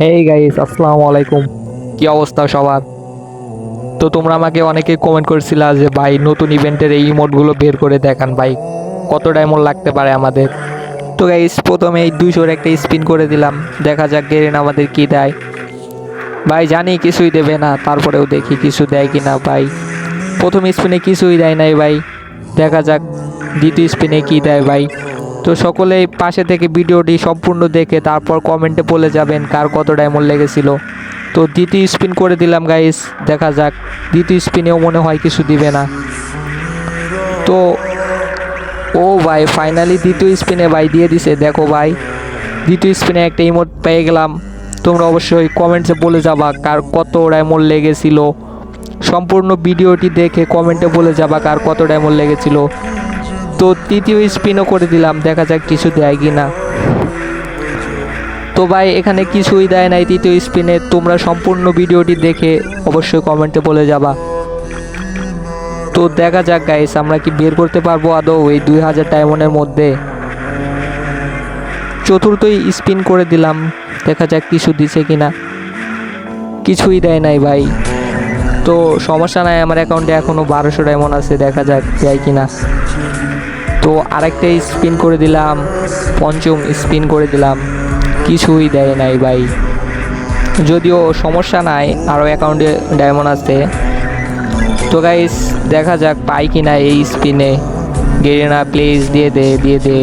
Hey guys, আসসালামু আলাইকুম। কি অবস্থা সবার? তো তোমরা আমাকে অনেকে কমেন্ট করেছিলা যে ভাই নতুন ইভেন্টের এই ইমোটগুলো বের করে দেখান ভাই, কত ডায়মন্ড লাগতে পারে আমাদের। তো গাইস প্রথমে এই 200-র একটা স্পিন করে দিলাম, দেখা যাক গেরেন আমাদের কি দেয়। ভাই জানি কিছুই দেবে না, তারপরেও দেখি কিছু দেয় কিনা। ভাই প্রথম স্পিনে কিছুই দেয় নাই ভাই, দেখা যাক দ্বিতীয় স্পিনে কি দেয় ভাই। তো সকলেই পাশে থেকে ভিডিওটি সম্পূর্ণ দেখে তারপর কমেন্টে বলে যাবেন কার কত ডায়মন্ড লেগেছিল। তো দ্বিতীয় স্পিন করে দিলাম গাইস, দেখা যাক দ্বিতীয় স্পিনেও মনে হয় কিছু দিবে না। তো ও ভাই ফাইনালি দ্বিতীয় স্পিনে ভাই দিয়ে দিছে, দেখো ভাই দ্বিতীয় স্পিনে একটা ইমোট পেয়ে গেলাম। তোমরা অবশ্যই কমেন্টসে বলে যাবা কার কত ডায়মন্ড লেগেছিল, সম্পূর্ণ ভিডিওটি দেখে কমেন্টে বলে যাবা কার কত ডায়মন্ড লেগেছিল। তো তৃতীয় স্পিনও করে দিলাম, দেখা যাক কিছু দেয় কি না। তো ভাই এখানে কিছুই দেয় নাই তৃতীয় স্পিনে, তোমরা সম্পূর্ণ ভিডিওটি দেখে অবশ্যই কমেন্টে বলে যাবা। তো দেখা যাক গাইস আমরা কি বের করতে পারবো আদৌ এই 2000 ডায়মন্ডের মধ্যে। চতুর্থ স্পিন করে দিলাম, দেখা যাক কিছু দিছে কিনা। কিছুই দেয় নাই ভাই। তো সমস্যা নাই, আমার অ্যাকাউন্টে এখনও 1200 ডায়মন্ড আছে, দেখা যাক দেয় কিনা। তো আরেকটা স্পিন করে দিলাম, পঞ্চম স্পিন করে দিলাম, কিছুই দেয় নাই ভাই। যদিও সমস্যা নাই, আরও অ্যাকাউন্টে ডায়মন্ড আছে। তো গাইস দেখা যাক পাই কিনা এই স্পিনে। গেরিনা প্লিজ দিয়ে দে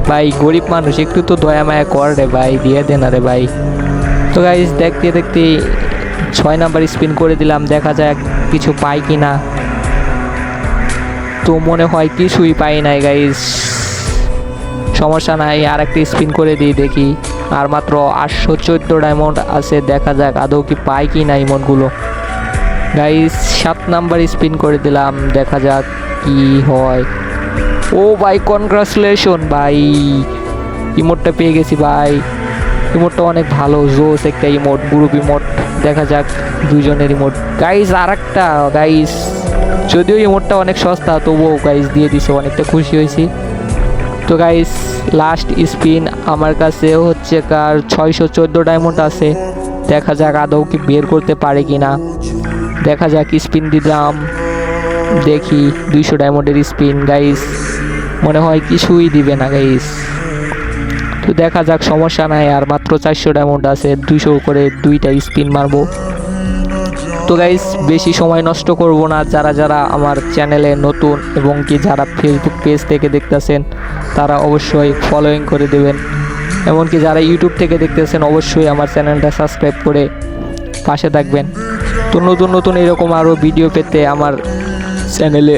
ভাই, গরিব মানুষ একটু তো দয়া মায়া কর রে ভাই, দিয়ে দে না রে ভাই। তো গাইস দেখতে দেখতে 6 নাম্বার স্পিন করে দিলাম, দেখা যাক কিছু পাই কিনা। তো মনে হয় কিছুই পাই নাই গাইস, সমস্যা নাই, আর একটা স্পিন করে দিই দেখি। আর মাত্র 814 ডায়মন্ড আছে, দেখা যাক আদৌ কি পাই কি না ইমোটগুলো। গাইস 7 নাম্বার স্পিন করে দিলাম, দেখা যাক কি হয়। ও ভাই কনগ্রাচুলেশন ভাই, ইমোটটা পেয়ে গেছি ভাই। ইমোটটা অনেক ভালো, জোস একটা ইমোট, গ্রুপ ইমোট। দেখা যাক দুজনের ইমোট। গাইস আর একটা গাইস, যদিও ইমোটটা অনেক সস্তা তবুও গাইস দিয়ে দিছে, অনেকটা খুশি হয়েছি। তো গাইস লাস্ট স্পিন আমার কাছে হচ্ছে কার 614 ডায়মন্ড আছে, দেখা যাক আদৌ কি বের করতে পারে কিনা। দেখা যাক স্পিন দিলাম, দেখি 200 ডায়মন্ডের স্পিন গাইস, মনে হয় কিছুই দিবে না গাইস। তো দেখা যাক, সমস্যা নাই, আর মাত্র 400 ডায়মন্ড আছে, 200 করে 2টা স্পিন মারবো। তো গাইস বেশি সময় নষ্ট করব না, যারা যারা আমার চ্যানেলে নতুন এবং কি যারা ফেসবুক পেজ থেকে দেখতেছেন তারা অবশ্যই ফলোইং করে দেবেন, এমনকি যারা ইউটিউব থেকে দেখতেছেন অবশ্যই আমার চ্যানেলটা সাবস্ক্রাইব করে পাশে থাকবেন। তো নতুন নতুন এরকম আরও ভিডিও পেতে আমার চ্যানেলে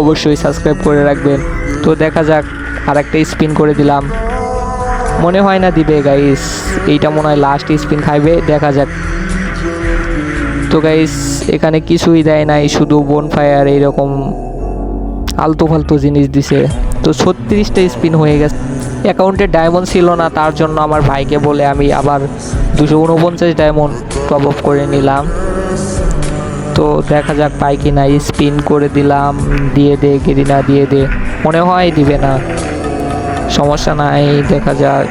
অবশ্যই সাবস্ক্রাইব করে রাখবেন। তো দেখা যাক আর একটা স্পিন করে দিলাম, মনে হয় না দিবে গাইস, এইটা মনে হয় লাস্ট স্পিন খাইবে, দেখা যাক। তো গাইস এখানে কিছুই দেয় নাই, শুধু বোনফায়ার এইরকম আলতু ফালতু জিনিস দিছে। তো 36টা স্পিন হয়ে গেছে, অ্যাকাউন্টে ডায়মন্ড ছিল না, তার জন্য আমার ভাইকে বলে আমি আবার 249 ডায়মন্ড টপ আপ করে নিলাম। তো দেখা যাক পাই কি না, স্পিন করে দিলাম, দিয়ে দে গেরিনা দিয়ে দে, মনে হয় দিবে না, সমস্যা নাই, দেখা যাক।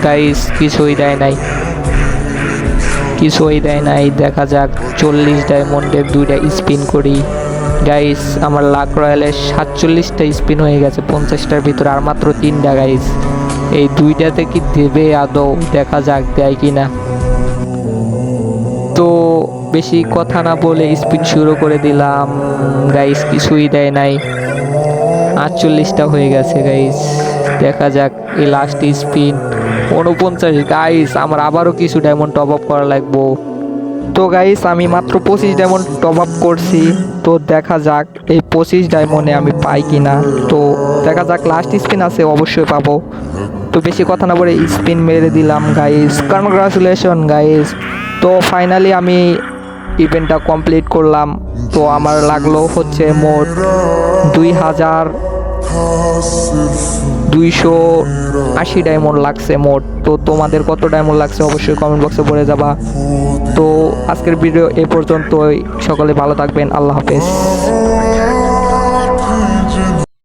গাইস কিছুই দেয় নাই, দেখা যাক 40 ডায়মন্ডের 2টা স্পিন করি। গাইস আমার লাক রয়্যালের 47টা স্পিন হয়ে গেছে 50টার ভিতরে, আর মাত্র 3টা গাইস, এই 2টাতে কি দেবে আদৌ, দেখা যাক দেয় কি না। তো বেশি কথা না বলে স্পিন শুরু করে দিলাম গাইস, কিছুই দেয় নাই, 48টা হয়ে গেছে গাইস, দেখা যাক এই লাস্ট স্পিন 49 গাইস, আমার আবারও কিছু ডায়মন্ড টপ আপ করা লাগবো। তো গাইস আমি মাত্র 25 ডায়মন্ড টপ আপ করছি, তো দেখা যাক এই 25 ডায়মন্ডে আমি পাই কিনা। তো দেখা যাক লাস্ট স্পিন আছে, অবশ্যই পাবো। তো বেশি কথা না বলে স্পিন মেরে দিলাম গাইস, কনগ্রাচুলেশন গাইস। তো ফাইনালি আমি ইভেন্টটা কমপ্লিট করলাম। তো আমার লাগলো হচ্ছে মোট 2280 ডায়মন্ড লাগছে মোট। তো তোমাদের কত ডায়মন্ড লাগছে অবশ্যই কমেন্ট বক্সে বলে যাবা। তো আজকের ভিডিও এ পর্যন্তই, সকলে ভালো থাকবেন, আল্লাহ হাফেজ।